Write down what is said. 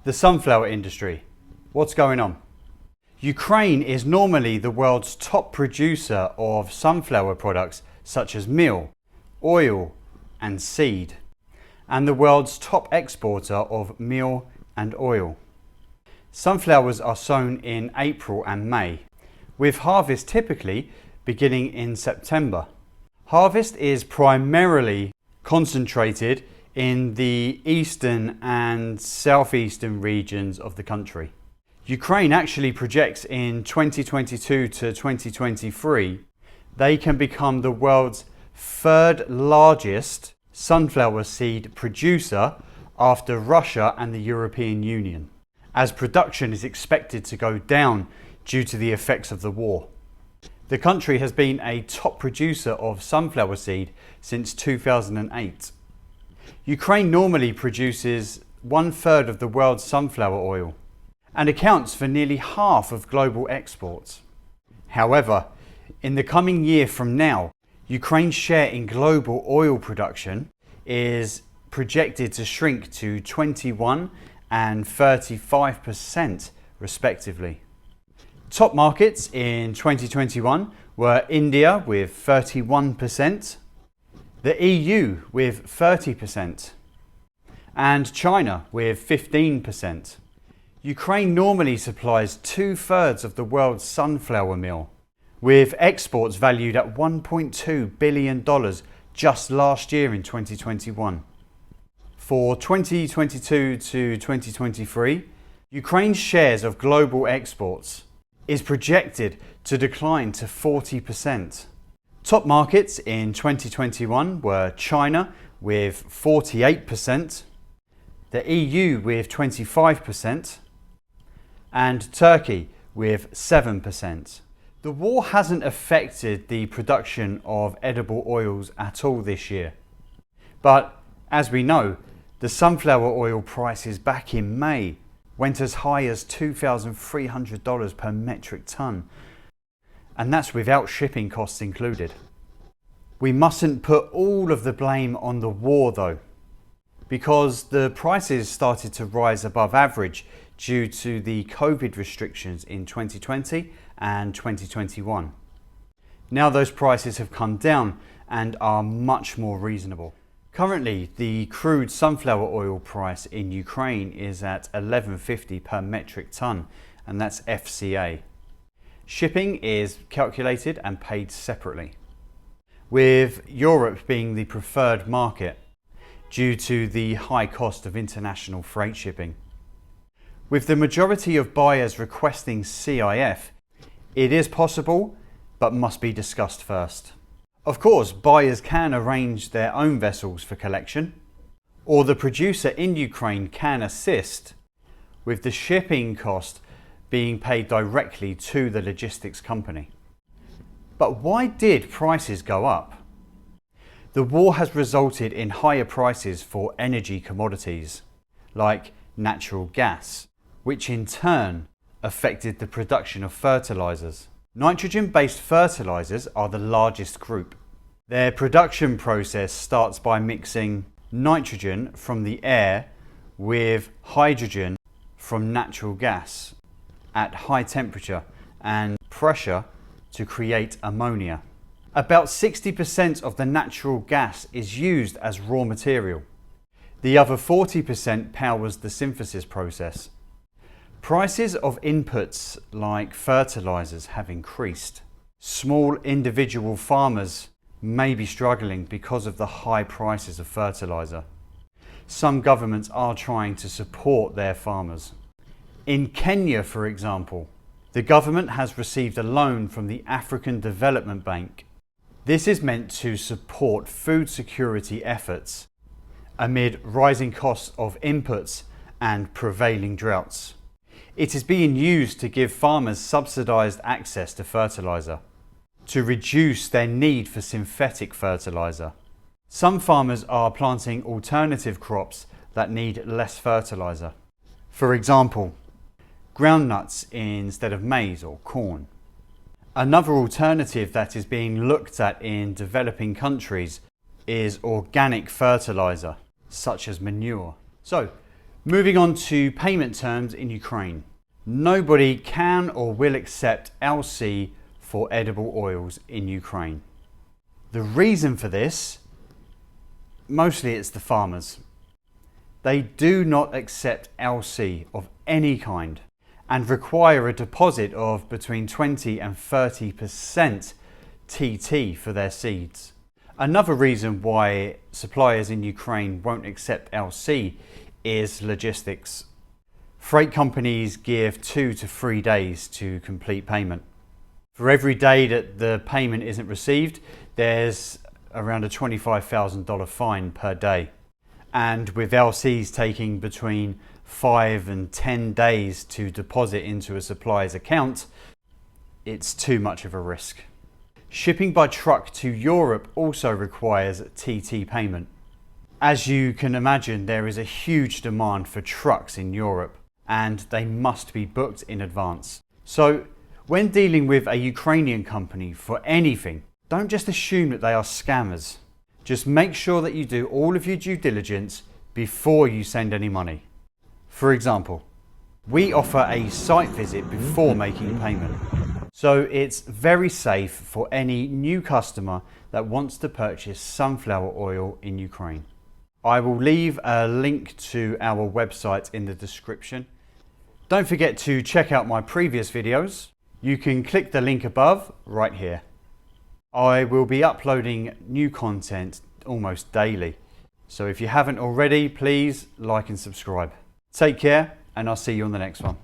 The sunflower industry. What's going on? Ukraine is normally the world's top producer of sunflower products such as meal, oil and seed, and the world's top exporter of meal and oil. Sunflowers are sown in April and May, with harvest typically beginning in September. Harvest is primarily concentrated in the eastern and southeastern regions of the country. Ukraine actually projects in 2022 to 2023 they can become the world's third largest sunflower seed producer after Russia and the European Union, as production is expected to go down due to the effects of the war. The country has been a top producer of sunflower seed since 2008. Ukraine normally produces 1/3 of the world's sunflower oil and accounts for nearly half of global exports. However, in the coming year from now, Ukraine's share in global oil production is projected to shrink to 21% and 35% respectively. Top markets in 2021 were India with 31%, the EU with 30%, and China with 15%. Ukraine normally supplies 2/3 of the world's sunflower meal, with exports valued at $1.2 billion just last year in 2021. For 2022 to 2023, Ukraine's shares of global exports is projected to decline to 40%. Top markets in 2021 were China with 48%, the EU with 25%, and Turkey with 7%. The war hasn't affected the production of edible oils at all this year. But as we know, the sunflower oil prices back in May went as high as $2,300 per metric ton, and that's without shipping costs included. We mustn't put all of the blame on the war though, because the prices started to rise above average due to the COVID restrictions in 2020 and 2021. Now those prices have come down and are much more reasonable. Currently, the crude sunflower oil price in Ukraine is at $11.50 per metric ton, and that's FCA. Shipping is calculated and paid separately, with Europe being the preferred market due to the high cost of international freight shipping. With the majority of buyers requesting CIF, it is possible, but must be discussed first. Of course, buyers can arrange their own vessels for collection, or the producer in Ukraine can assist, with the shipping cost being paid directly to the logistics company. But why did prices go up? The war has resulted in higher prices for energy commodities, like natural gas, which in turn affected the production of fertilizers. Nitrogen-based fertilizers are the largest group. Their production process starts by mixing nitrogen from the air with hydrogen from natural gas at high temperature and pressure to create ammonia. About 60% of the natural gas is used as raw material. The other 40% powers the synthesis process. Prices of inputs like fertilizers have increased. Small individual farmers may be struggling because of the high prices of fertilizer. Some governments are trying to support their farmers. In Kenya, for example, the government has received a loan from the African Development Bank. This is meant to support food security efforts amid rising costs of inputs and prevailing droughts. It is being used to give farmers subsidized access to fertilizer, to reduce their need for synthetic fertilizer. Some farmers are planting alternative crops that need less fertilizer. For example, groundnuts instead of maize or corn. Another alternative that is being looked at in developing countries is organic fertilizer, such as manure. So, Moving on to payment terms in Ukraine. Nobody can or will accept LC for edible oils in Ukraine. The reason for this, mostly it's the farmers. They do not accept LC of any kind and require a deposit of between 20 and 30% TT for their seeds. Another reason why suppliers in Ukraine won't accept LC is logistics. Freight companies give 2 to 3 days to complete payment. For every day that the payment isn't received, there's around a $25,000 fine per day. And with LCs taking between 5 and 10 days to deposit into a supplier's account, it's too much of a risk. Shipping by truck to Europe also requires TT payment. As you can imagine, there is a huge demand for trucks in Europe and they must be booked in advance. So when dealing with a Ukrainian company for anything, don't just assume that they are scammers. Just make sure that you do all of your due diligence before you send any money. For example, we offer a site visit before making payment. So it's very safe for any new customer that wants to purchase sunflower oil in Ukraine. I will leave a link to our website in the description. Don't forget to check out my previous videos. You can click the link above right here. I will be uploading new content almost daily. So if you haven't already, please like and subscribe. Take care and I'll see you on the next one.